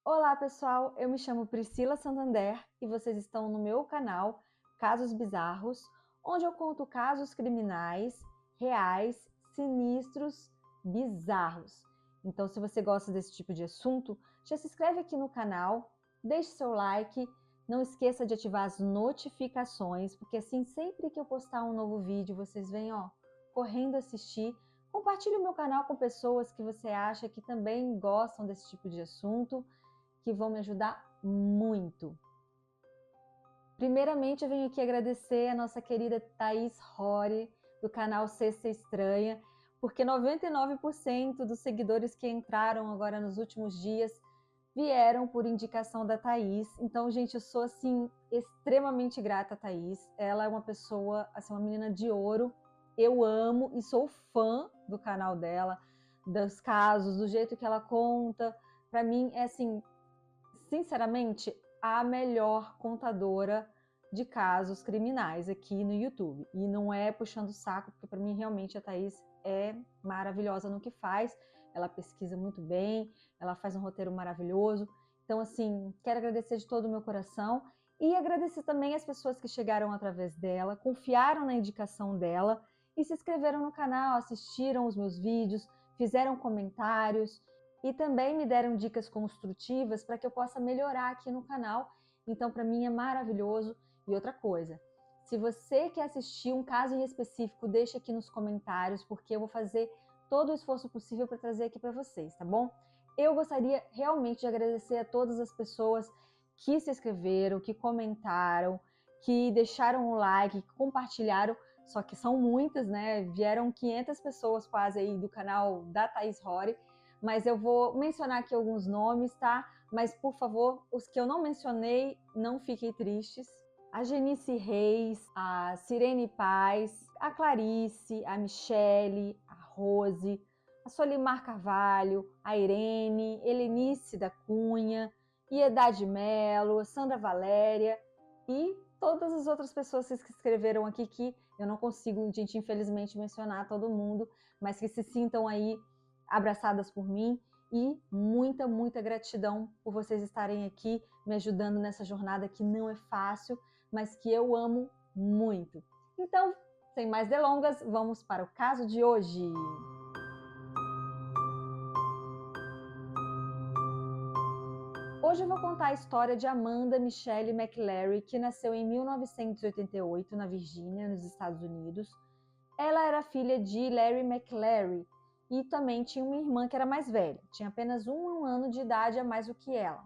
Olá pessoal, eu me chamo Priscila Santander e vocês estão no meu canal Casos Bizarros, onde eu conto casos criminais, reais, sinistros, bizarros. Então se você gosta desse tipo de assunto, já se inscreve aqui no canal, deixe seu like, não esqueça de ativar as notificações, porque assim sempre que eu postar um novo vídeo, vocês vêm correndo assistir. Compartilhe o meu canal com pessoas que você acha que também gostam desse tipo de assunto, que vão me ajudar muito. Primeiramente, eu venho aqui agradecer a nossa querida Thaís Rory, do canal Sexta Estranha, porque 99% dos seguidores que entraram agora nos últimos dias vieram por indicação da Thaís. Então, gente, eu sou, assim, extremamente grata a Thaís. Ela é uma pessoa, assim, uma menina de ouro. Eu amo e sou fã do canal dela, dos casos, do jeito que ela conta. Para mim, é assim, sinceramente, a melhor contadora de casos criminais aqui no YouTube. E não é puxando o saco, porque para mim realmente a Thaís é maravilhosa no que faz. Ela pesquisa muito bem, ela faz um roteiro maravilhoso. Então, assim, quero agradecer de todo o meu coração e agradecer também as pessoas que chegaram através dela, confiaram na indicação dela e se inscreveram no canal, assistiram os meus vídeos, fizeram comentários e também me deram dicas construtivas para que eu possa melhorar aqui no canal. Então, para mim é maravilhoso. E outra coisa, se você quer assistir um caso em específico, deixa aqui nos comentários, porque eu vou fazer todo o esforço possível para trazer aqui para vocês, tá bom? Eu gostaria realmente de agradecer a todas as pessoas que se inscreveram, que comentaram, que deixaram o like, que compartilharam, só que são muitas, né? Vieram 500 pessoas quase aí do canal da Thaís Rory, mas eu vou mencionar aqui alguns nomes, tá? Mas, por favor, os que eu não mencionei, não fiquem tristes. A Genice Reis, a Sirene Paz, a Clarice, a Michele, a Rose, a Solimar Carvalho, a Irene, Helenice da Cunha, Iedade Melo, Sandra Valéria e todas as outras pessoas que escreveram aqui, que eu não consigo, gente, infelizmente mencionar todo mundo, mas que se sintam aí abraçadas por mim, e muita, muita gratidão por vocês estarem aqui me ajudando nessa jornada que não é fácil, mas que eu amo muito. Então, sem mais delongas, vamos para o caso de hoje. Hoje eu vou contar a história de Amanda Michelle McLary, que nasceu em 1988 na Virgínia, nos Estados Unidos. Ela era filha de Larry McLary e também tinha uma irmã que era mais velha, tinha apenas um ano de idade a mais do que ela.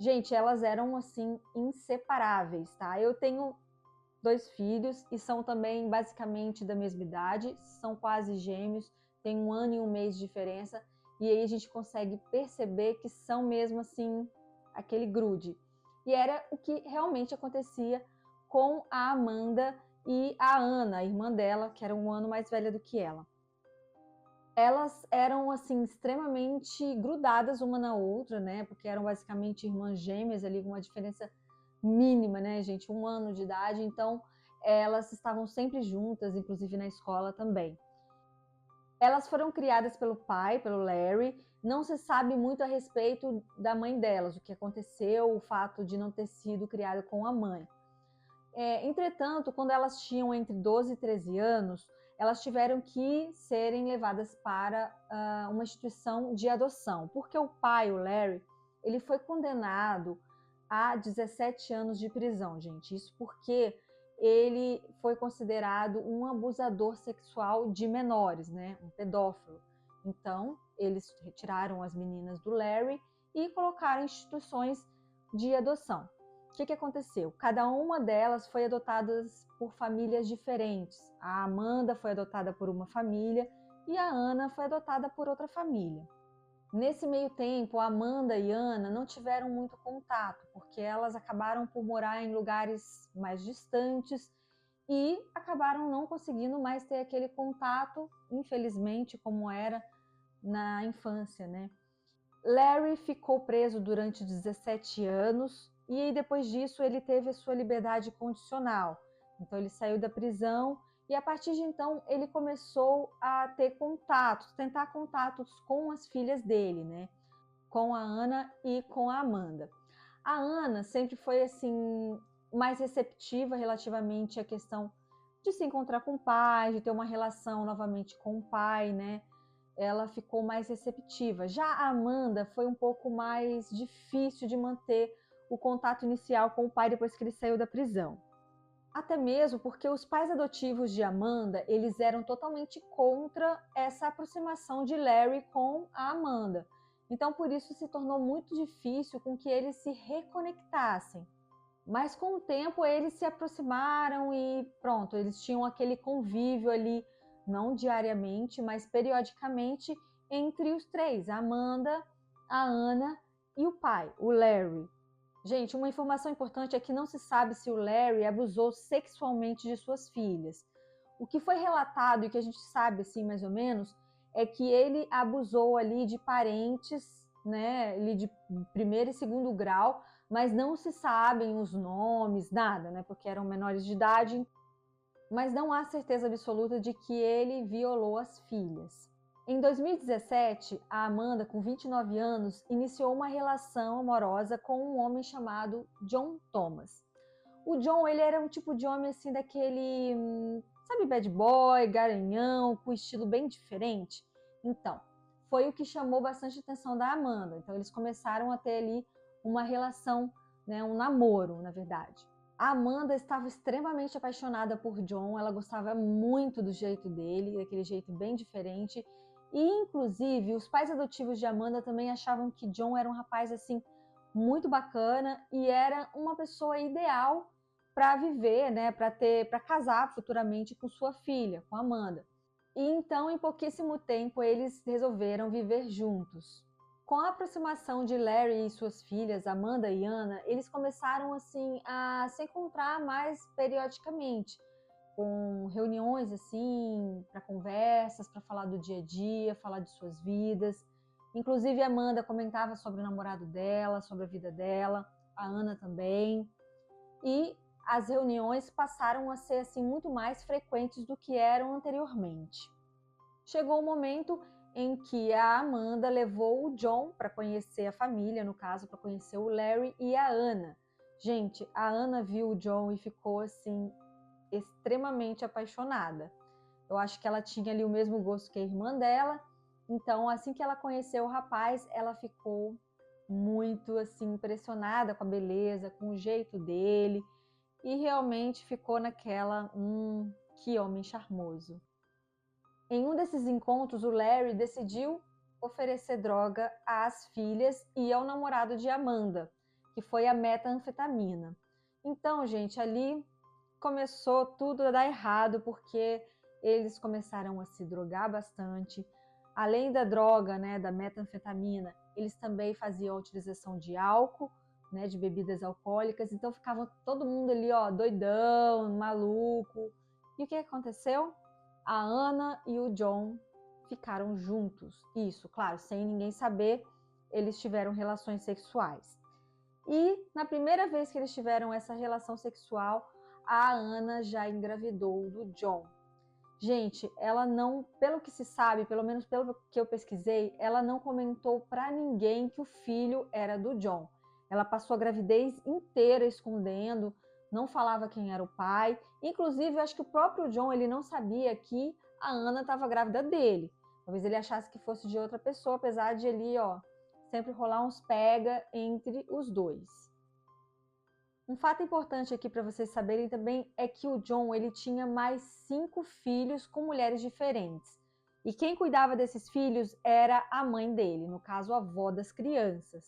Gente, elas eram assim inseparáveis, tá? Eu tenho 2 filhos e são também basicamente da mesma idade, são quase gêmeos, tem 1 ano e 1 mês de diferença, e aí a gente consegue perceber que são mesmo assim aquele grude. E era o que realmente acontecia com a Amanda e a Ana, a irmã dela, que era 1 ano mais velha do que ela. Elas eram assim extremamente grudadas uma na outra, né? Porque eram basicamente irmãs gêmeas ali com uma diferença mínima, né, gente? 1 ano de idade, então elas estavam sempre juntas, inclusive na escola também. Elas foram criadas pelo pai, pelo Larry. Não se sabe muito a respeito da mãe delas, o que aconteceu, o fato de não ter sido criada com a mãe. Entretanto, quando elas tinham entre 12 e 13 anos, elas tiveram que serem levadas para uma instituição de adoção, porque o pai, o Larry, ele foi condenado a 17 anos de prisão, gente. Isso porque ele foi considerado um abusador sexual de menores, né? Um pedófilo. Então, eles retiraram as meninas do Larry e colocaram em instituições de adoção. O que aconteceu? Cada uma delas foi adotada por famílias diferentes. A Amanda foi adotada por uma família e a Ana foi adotada por outra família. Nesse meio tempo, a Amanda e a Ana não tiveram muito contato, porque elas acabaram por morar em lugares mais distantes e acabaram não conseguindo mais ter aquele contato, infelizmente, como era na infância, né? Larry ficou preso durante 17 anos e aí, depois disso ele teve a sua liberdade condicional. Então ele saiu da prisão e a partir de então ele começou a ter contatos, tentar contatos com as filhas dele, né? com a Anna e com a Amanda. A Anna sempre foi assim mais receptiva relativamente à questão de se encontrar com o pai, de ter uma relação novamente com o pai, né? Ela ficou mais receptiva. Já a Amanda foi um pouco mais difícil de manter o contato inicial com o pai depois que ele saiu da prisão. Até mesmo porque os pais adotivos de Amanda, eles eram totalmente contra essa aproximação de Larry com a Amanda. Então, por isso se tornou muito difícil com que eles se reconectassem. Mas com o tempo eles se aproximaram e pronto, eles tinham aquele convívio ali, não diariamente, mas periodicamente entre os três, a Amanda, a Anna e o pai, o Larry. Gente, uma informação importante é que não se sabe se o Larry abusou sexualmente de suas filhas. O que foi relatado e que a gente sabe assim mais ou menos é que ele abusou ali de parentes, né, ali de primeiro e segundo grau, mas não se sabem os nomes, nada, né, porque eram menores de idade, mas não há certeza absoluta de que ele violou as filhas. Em 2017, a Amanda, com 29 anos, iniciou uma relação amorosa com um homem chamado John Thomas. O John, ele era um tipo de homem assim daquele, sabe, bad boy, garanhão, com estilo bem diferente. Então, foi o que chamou bastante atenção da Amanda. Então, eles começaram a ter ali uma relação, né, um namoro, na verdade. A Amanda estava extremamente apaixonada por John, ela gostava muito do jeito dele, daquele jeito bem diferente. E, inclusive, os pais adotivos de Amanda também achavam que John era um rapaz assim muito bacana e era uma pessoa ideal para viver, né, para casar futuramente com sua filha, com Amanda. E então, em pouquíssimo tempo, eles resolveram viver juntos. Com a aproximação de Larry e suas filhas, Amanda e Anna, eles começaram assim a se encontrar mais periodicamente, com reuniões assim, para conversas, para falar do dia a dia, falar de suas vidas. Inclusive a Amanda comentava sobre o namorado dela, sobre a vida dela, a Anna também. E as reuniões passaram a ser assim muito mais frequentes do que eram anteriormente. Chegou o momento em que a Amanda levou o John para conhecer a família, no caso, para conhecer o Larry e a Anna. Gente, a Anna viu o John e ficou assim extremamente apaixonada. Eu acho que ela tinha ali o mesmo gosto que a irmã dela, então assim que ela conheceu o rapaz, ela ficou muito assim impressionada com a beleza, com o jeito dele e realmente ficou naquela, que homem charmoso. Em um desses encontros, o Larry decidiu oferecer droga às filhas e ao namorado de Amanda, que foi a metanfetamina. Então, gente, ali começou tudo a dar errado, porque eles começaram a se drogar bastante. Além da droga, né, da metanfetamina, eles também faziam a utilização de álcool, né, de bebidas alcoólicas. Então ficava todo mundo ali, ó, doidão, maluco. E o que aconteceu? A Anna e o John ficaram juntos. Isso, claro, sem ninguém saber, eles tiveram relações sexuais. E na primeira vez que eles tiveram essa relação sexual, a Anna já engravidou do John. Gente, ela não, pelo que se sabe, pelo menos pelo que eu pesquisei, ela não comentou para ninguém que o filho era do John. Ela passou a gravidez inteira escondendo, não falava quem era o pai. Inclusive, eu acho que o próprio John, ele não sabia que a Anna estava grávida dele. Talvez ele achasse que fosse de outra pessoa, apesar de ele, ó, sempre rolar uns pega entre os dois. Um fato importante aqui para vocês saberem também é que o John, ele tinha mais 5 filhos com mulheres diferentes. E quem cuidava desses filhos era a mãe dele, no caso a avó das crianças.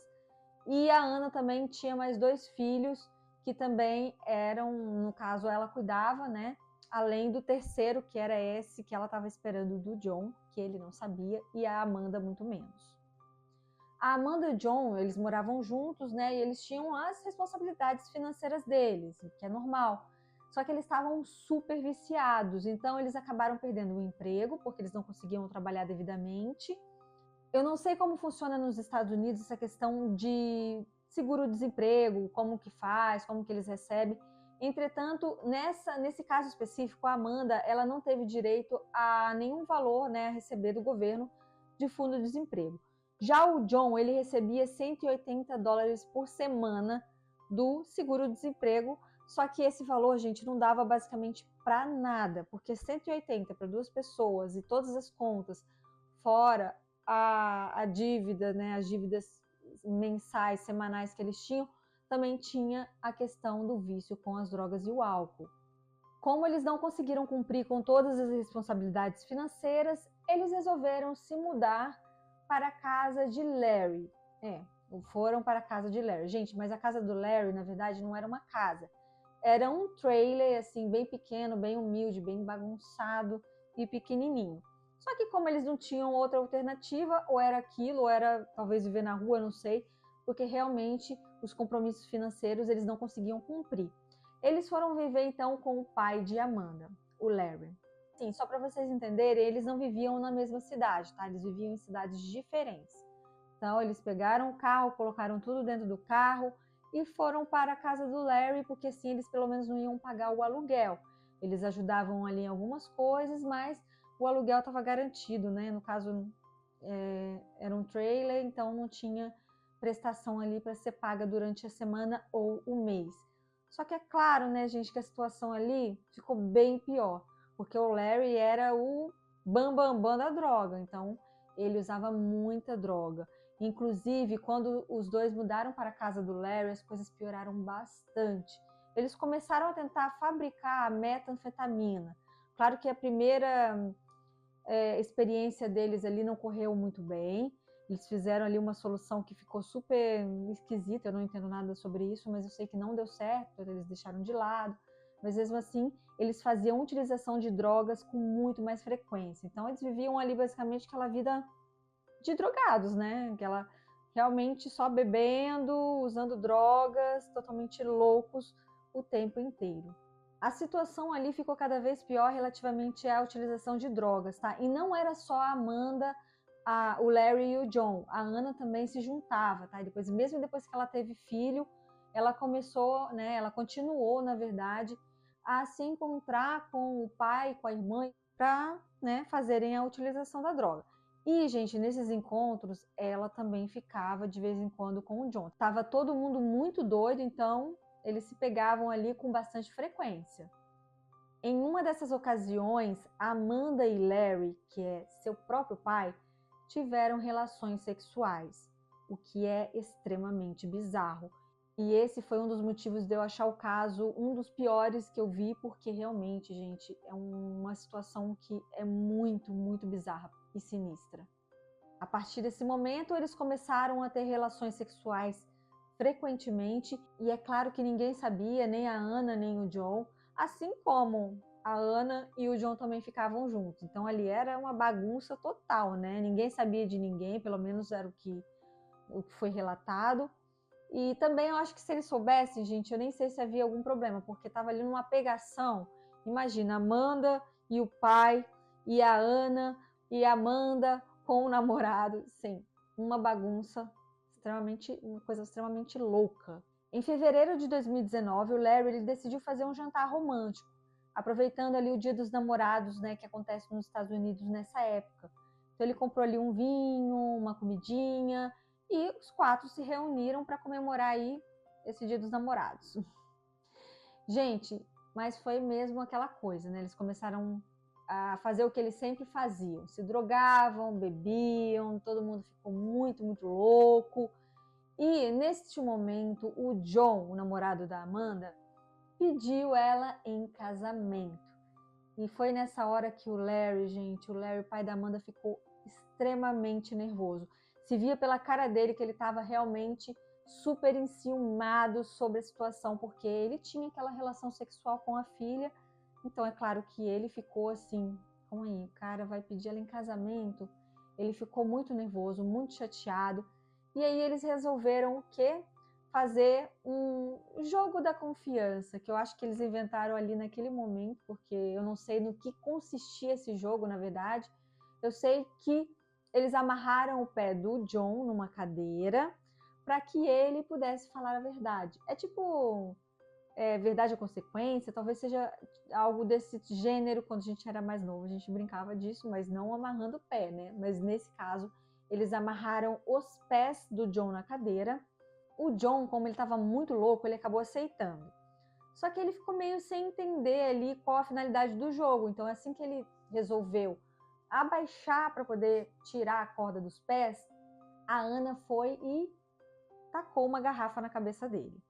E a Anna também tinha mais 2 filhos que também eram, no caso ela cuidava, né? Além do terceiro, que era esse que ela estava esperando do John, que ele não sabia, e a Amanda muito menos. A Amanda e o John, eles moravam juntos, né? E eles tinham as responsabilidades financeiras deles, o que é normal. Só que eles estavam super viciados, então eles acabaram perdendo o emprego, porque eles não conseguiam trabalhar devidamente. Eu não sei como funciona nos Estados Unidos essa questão de seguro-desemprego, como que faz, como que eles recebem. Entretanto, nesse caso específico, a Amanda, ela não teve direito a nenhum valor, né, a receber do governo de fundo de desemprego. Já o John, ele recebia $180 por semana do seguro-desemprego, só que esse valor, gente, não dava basicamente para nada, porque 180 para 2 pessoas e todas as contas, fora a dívida, né, as dívidas mensais, semanais que eles tinham, também tinha a questão do vício com as drogas e o álcool. Como eles não conseguiram cumprir com todas as responsabilidades financeiras, eles resolveram se mudar para a casa de Larry. Foram para a casa de Larry. Gente, mas a casa do Larry, na verdade, não era uma casa. Era um trailer, assim, bem pequeno, bem humilde, bem bagunçado e pequenininho. Só que como eles não tinham outra alternativa, ou era aquilo, ou era talvez viver na rua, não sei, porque realmente os compromissos financeiros eles não conseguiam cumprir. Eles foram viver então com o pai de Amanda, o Larry. Sim, só para vocês entenderem, eles não viviam na mesma cidade, tá? Eles viviam em cidades diferentes. Então eles pegaram o carro, colocaram tudo dentro do carro e foram para a casa do Larry, porque assim eles pelo menos não iam pagar o aluguel. Eles ajudavam ali em algumas coisas, mas o aluguel estava garantido, né? No caso, era um trailer, então não tinha prestação ali para ser paga durante a semana ou o mês. Só que é claro, né, gente, que a situação ali ficou bem pior, porque o Larry era o bambambam da droga, então ele usava muita droga. Inclusive, quando os dois mudaram para a casa do Larry, as coisas pioraram bastante. Eles começaram a tentar fabricar a metanfetamina. Claro que a primeira experiência deles ali não correu muito bem. Eles fizeram ali uma solução que ficou super esquisita, eu não entendo nada sobre isso, mas eu sei que não deu certo, eles deixaram de lado. Mas mesmo assim, eles faziam utilização de drogas com muito mais frequência. Então eles viviam ali basicamente aquela vida de drogados, né? Aquela realmente só bebendo, usando drogas, totalmente loucos o tempo inteiro. A situação ali ficou cada vez pior relativamente à utilização de drogas, tá? E não era só a Amanda, o Larry e o John. A Ana também se juntava, tá? E depois, mesmo depois que ela teve filho, ela começou, né? Ela continuou, na verdade, a se encontrar com o pai, com a irmã, para, né, fazerem a utilização da droga. E, gente, nesses encontros, ela também ficava de vez em quando com o John. Tava todo mundo muito doido, então eles se pegavam ali com bastante frequência. Em uma dessas ocasiões, Amanda e Larry, que é seu próprio pai, tiveram relações sexuais, o que é extremamente bizarro. E esse foi um dos motivos de eu achar o caso um dos piores que eu vi, porque realmente, gente, é uma situação que é muito, muito bizarra e sinistra. A partir desse momento, eles começaram a ter relações sexuais frequentemente, e é claro que ninguém sabia, nem a Ana, nem o John, assim como a Ana e o John também ficavam juntos. Então ali era uma bagunça total, né? Ninguém sabia de ninguém, pelo menos era o que foi relatado. E também eu acho que se eles soubessem, gente, eu nem sei se havia algum problema, porque estava ali numa pegação. Imagina, Amanda e o pai, e a Ana e a Amanda com o namorado. Sim, uma bagunça, uma coisa extremamente louca. Em fevereiro de 2019, o Larry ele decidiu fazer um jantar romântico, aproveitando ali o Dia dos Namorados, né, que acontece nos Estados Unidos nessa época. Então ele comprou ali um vinho, uma comidinha, e os 4 se reuniram para comemorar aí esse Dia dos Namorados. Gente, mas foi mesmo aquela coisa, né? Eles começaram a fazer o que eles sempre faziam. Se drogavam, bebiam, todo mundo ficou muito, muito louco. E neste momento, o John, o namorado da Amanda, pediu ela em casamento. E foi nessa hora que o Larry, gente, o Larry, pai da Amanda, ficou extremamente nervoso. Se via pela cara dele que ele estava realmente super enciumado sobre a situação, porque ele tinha aquela relação sexual com a filha. Então é claro que ele ficou assim, calma aí, o cara vai pedir ela em casamento. Ele ficou muito nervoso, muito chateado. E aí eles resolveram o quê? Fazer um jogo da confiança, que eu acho que eles inventaram ali naquele momento, porque eu não sei no que consistia esse jogo, na verdade. Eu sei que eles amarraram o pé do John numa cadeira para que ele pudesse falar a verdade. É tipo verdade ou consequência, talvez seja algo desse gênero quando a gente era mais novo. A gente brincava disso, mas não amarrando o pé, né? Mas nesse caso, eles amarraram os pés do John na cadeira. O John, como ele estava muito louco, ele acabou aceitando. Só que ele ficou meio sem entender ali qual a finalidade do jogo. Então, assim que ele resolveu abaixar para poder tirar a corda dos pés, a Ana foi e tacou uma garrafa na cabeça dele.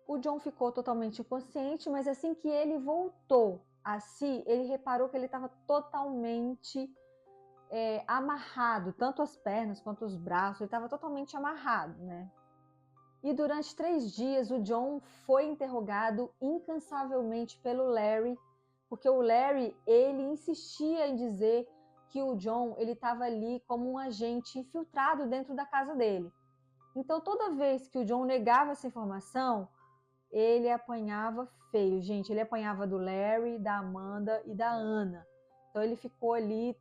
O John ficou totalmente inconsciente, mas assim que ele voltou a si, ele reparou que ele estava totalmente amarrado, tanto as pernas quanto os braços, ele estava totalmente amarrado, né? E durante 3 dias o John foi interrogado incansavelmente pelo Larry, porque o Larry, ele insistia em dizer que o John, ele estava ali como um agente infiltrado dentro da casa dele. Então toda vez que o John negava essa informação, ele apanhava feio, gente. Ele apanhava do Larry, da Amanda e da Ana. Então ele ficou ali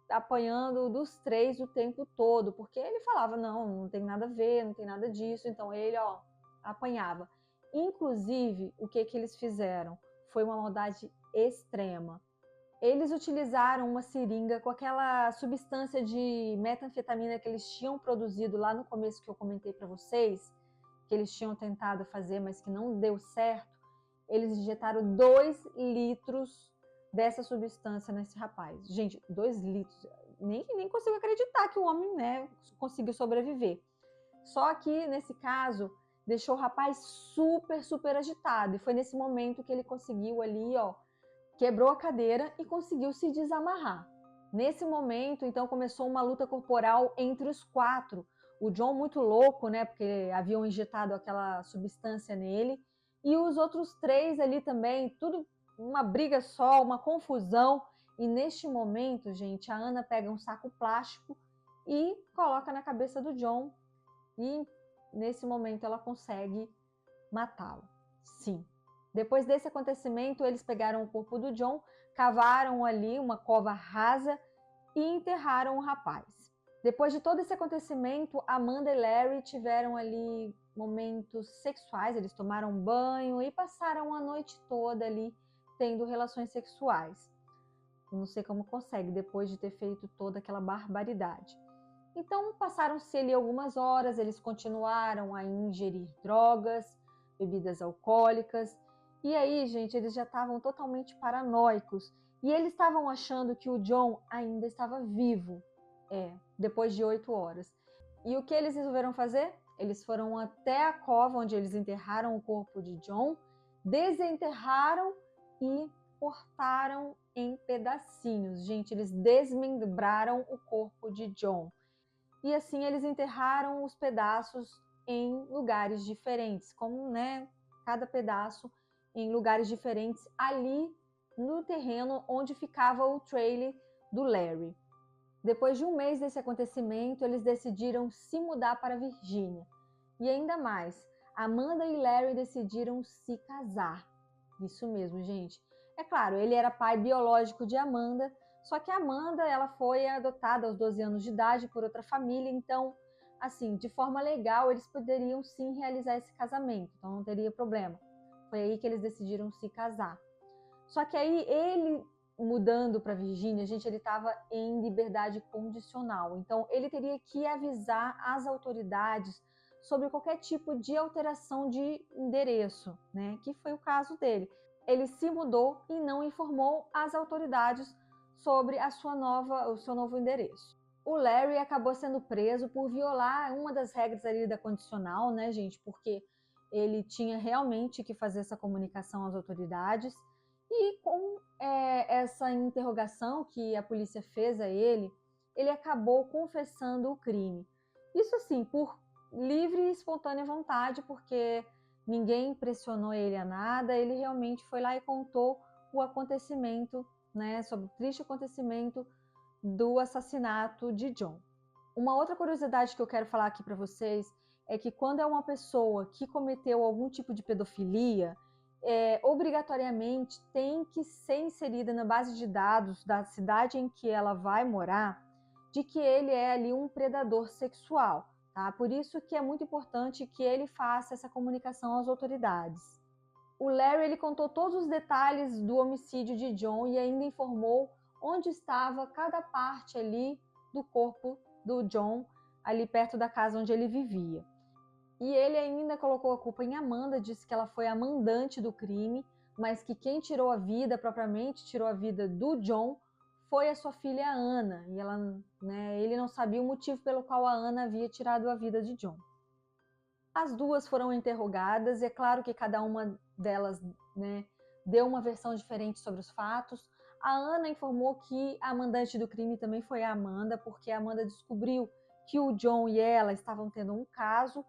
apanhando dos 3 o tempo todo, porque ele falava, não tem nada a ver, não tem nada disso. Então ele, apanhava. Inclusive, o que eles fizeram? Foi uma maldade extrema. Eles utilizaram uma seringa com aquela substância de metanfetamina que eles tinham produzido lá no começo, que eu comentei para vocês, que eles tinham tentado fazer, mas que não deu certo. Eles injetaram 2 litros dessa substância nesse rapaz. Gente, 2 litros. Nem consigo acreditar que o homem, né, conseguiu sobreviver. Só que, nesse caso, deixou o rapaz super, super agitado. E foi nesse momento que ele conseguiu ali, quebrou a cadeira e conseguiu se desamarrar. Nesse momento, então, começou uma luta corporal entre os 4. O John muito louco, né, porque haviam injetado aquela substância nele. E os outros 3 ali também, tudo uma briga só, uma confusão. E neste momento, gente, a Ana pega um saco plástico e coloca na cabeça do John. E nesse momento ela consegue matá-lo. Sim. Depois desse acontecimento, eles pegaram o corpo do John, cavaram ali uma cova rasa e enterraram o rapaz. Depois de todo esse acontecimento, Amanda e Larry tiveram ali momentos sexuais, eles tomaram banho e passaram a noite toda ali tendo relações sexuais. Não sei como consegue, depois de ter feito toda aquela barbaridade. Então, passaram-se ali algumas horas, eles continuaram a ingerir drogas, bebidas alcoólicas. E aí, gente, eles já estavam totalmente paranoicos. E eles estavam achando que o John ainda estava vivo, depois de 8 horas. E o que eles resolveram fazer? Eles foram até a cova onde eles enterraram o corpo de John, desenterraram e cortaram em pedacinhos. Gente, eles desmembraram o corpo de John. E assim eles enterraram os pedaços em lugares diferentes, como, né, cada pedaço em lugares diferentes ali no terreno onde ficava o trailer do Larry. Depois de um mês desse acontecimento, eles decidiram se mudar para Virgínia. E ainda mais, Amanda e Larry decidiram se casar. Isso mesmo, gente. É claro, ele era pai biológico de Amanda, só que a Amanda, ela foi adotada aos 12 anos de idade por outra família, então, assim, de forma legal, eles poderiam sim realizar esse casamento, então não teria problema. Foi aí que eles decidiram se casar. Só que aí ele, mudando para Virgínia, gente, ele estava em liberdade condicional, então ele teria que avisar as autoridades sobre qualquer tipo de alteração de endereço, né? Que foi o caso dele. Ele se mudou e não informou as autoridades sobre o seu novo endereço. O Larry acabou sendo preso por violar uma das regras ali da condicional, né, gente? Porque ele tinha realmente que fazer essa comunicação às autoridades. E com essa interrogação que a polícia fez a ele acabou confessando o crime. Isso assim, por livre e espontânea vontade, porque ninguém pressionou ele a nada, ele realmente foi lá e contou o acontecimento, né, sobre o triste acontecimento do assassinato de John. Uma outra curiosidade que eu quero falar aqui para vocês é que quando é uma pessoa que cometeu algum tipo de pedofilia, obrigatoriamente tem que ser inserida na base de dados da cidade em que ela vai morar, de que ele é ali um predador sexual. Tá? Por isso que é muito importante que ele faça essa comunicação às autoridades. O Larry ele contou todos os detalhes do homicídio de John e ainda informou onde estava cada parte ali do corpo do John. ali perto da casa onde ele vivia. E ele ainda colocou a culpa em Amanda, disse que ela foi a mandante do crime, mas que quem tirou a vida, propriamente tirou a vida do John, foi a sua filha Ana. E ela, ele não sabia o motivo pelo qual a Ana havia tirado a vida de John. As duas foram interrogadas, e é claro que cada uma delas, deu uma versão diferente sobre os fatos. A Ana informou que a mandante do crime também foi a Amanda, porque a Amanda descobriu que o John e ela estavam tendo um caso,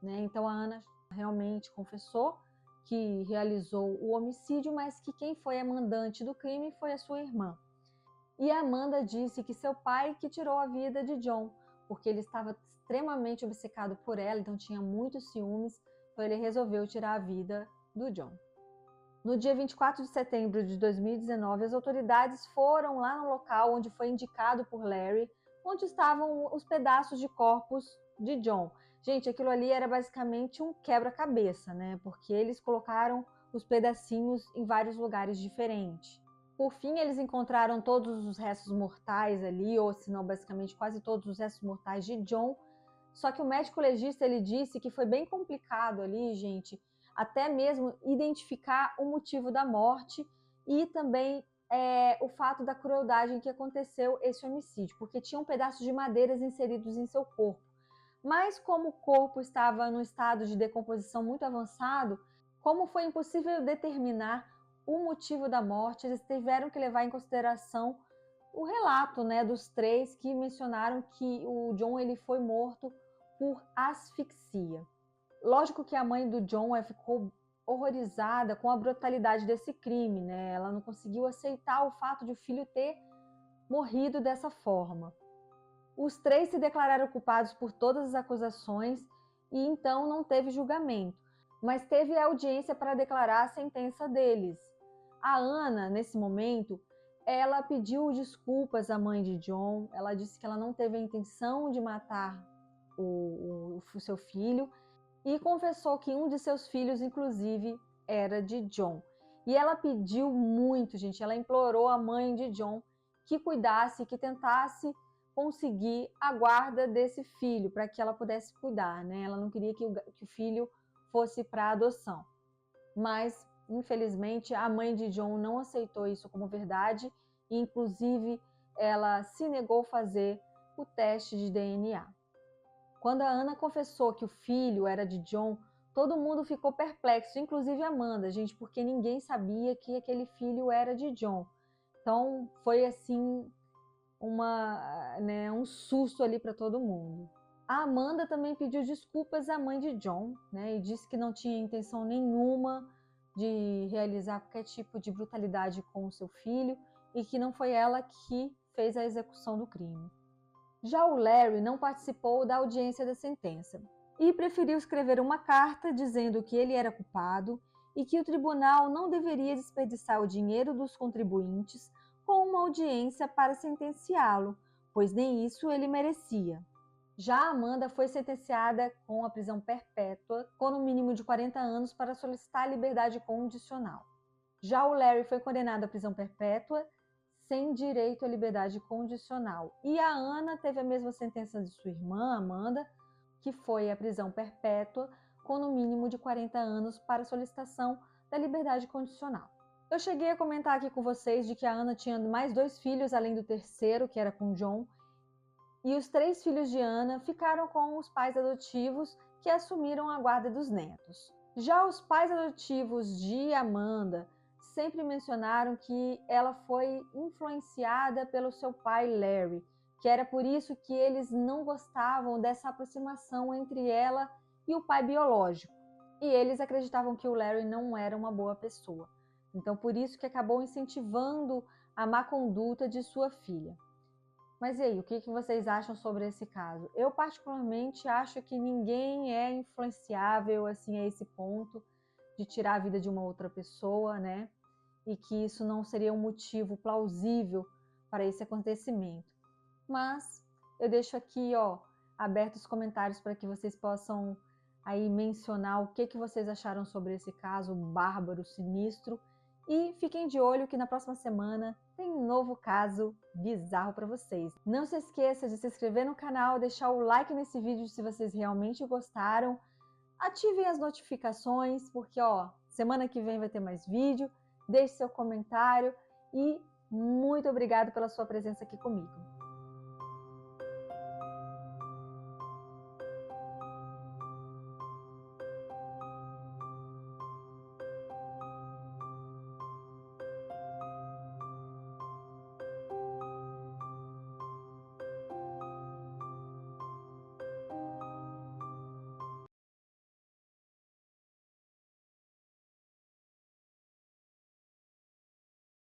então a Ana realmente confessou que realizou o homicídio, mas que quem foi a mandante do crime foi a sua irmã. E a Amanda disse que seu pai que tirou a vida de John, porque ele estava extremamente obcecado por ela, então tinha muitos ciúmes, então ele resolveu tirar a vida do John. No dia 24 de setembro de 2019, as autoridades foram lá no local onde foi indicado por Larry, onde estavam os pedaços de corpos de John. Gente, aquilo ali era basicamente um quebra-cabeça, porque eles colocaram os pedacinhos em vários lugares diferentes. Por fim, eles encontraram todos os restos mortais ali, ou se não, basicamente quase todos os restos mortais de John. Só que o médico legista, ele disse que foi bem complicado ali, gente, até mesmo identificar o motivo da morte e também o fato da crueldade em que aconteceu esse homicídio, porque tinham pedaços de madeiras inseridos em seu corpo. Mas como o corpo estava num estado de decomposição muito avançado, como foi impossível determinar o motivo da morte, eles tiveram que levar em consideração o relato, dos três que mencionaram que o John ele foi morto por asfixia. Lógico que a mãe do John ficou horrorizada com a brutalidade desse crime, Ela não conseguiu aceitar o fato de o filho ter morrido dessa forma. Os três se declararam culpados por todas as acusações e então não teve julgamento, mas teve audiência para declarar a sentença deles. A Ana, nesse momento, ela pediu desculpas à mãe de John, ela disse que ela não teve a intenção de matar o seu filho e confessou que um de seus filhos, inclusive, era de John. E ela pediu muito, gente, ela implorou à mãe de John que cuidasse, que tentasse conseguir a guarda desse filho, para que ela pudesse cuidar, Ela não queria que o filho fosse para adoção. Mas, infelizmente, a mãe de John não aceitou isso como verdade e, inclusive, ela se negou a fazer o teste de DNA. Quando a Ana confessou que o filho era de John, todo mundo ficou perplexo, inclusive Amanda, gente, porque ninguém sabia que aquele filho era de John. Então, foi assim um susto ali para todo mundo. A Amanda também pediu desculpas à mãe de John, e disse que não tinha intenção nenhuma de realizar qualquer tipo de brutalidade com o seu filho e que não foi ela que fez a execução do crime. Já o Larry não participou da audiência da sentença e preferiu escrever uma carta dizendo que ele era culpado e que o tribunal não deveria desperdiçar o dinheiro dos contribuintes com uma audiência para sentenciá-lo, pois nem isso ele merecia. Já a Amanda foi sentenciada com a prisão perpétua, com no mínimo de 40 anos para solicitar a liberdade condicional. Já o Larry foi condenado à prisão perpétua, sem direito à liberdade condicional. E a Ana teve a mesma sentença de sua irmã, Amanda, que foi a prisão perpétua, com no mínimo de 40 anos para solicitação da liberdade condicional. Eu cheguei a comentar aqui com vocês de que a Ana tinha mais 2 filhos, além do terceiro, que era com John, e os 3 filhos de Ana ficaram com os pais adotivos, que assumiram a guarda dos netos. Já os pais adotivos de Amanda sempre mencionaram que ela foi influenciada pelo seu pai Larry, que era por isso que eles não gostavam dessa aproximação entre ela e o pai biológico. E eles acreditavam que o Larry não era uma boa pessoa. Então, por isso que acabou incentivando a má conduta de sua filha. Mas e aí, o que vocês acham sobre esse caso? Eu, particularmente, acho que ninguém é influenciável assim, a esse ponto de tirar a vida de uma outra pessoa, E que isso não seria um motivo plausível para esse acontecimento. Mas eu deixo aqui, abertos os comentários para que vocês possam aí mencionar o que vocês acharam sobre esse caso bárbaro, sinistro, E fiquem de olho que na próxima semana tem um novo caso bizarro para vocês. Não se esqueça de se inscrever no canal, deixar o like nesse vídeo se vocês realmente gostaram. Ativem as notificações, porque semana que vem vai ter mais vídeo. Deixe seu comentário e muito obrigado pela sua presença aqui comigo.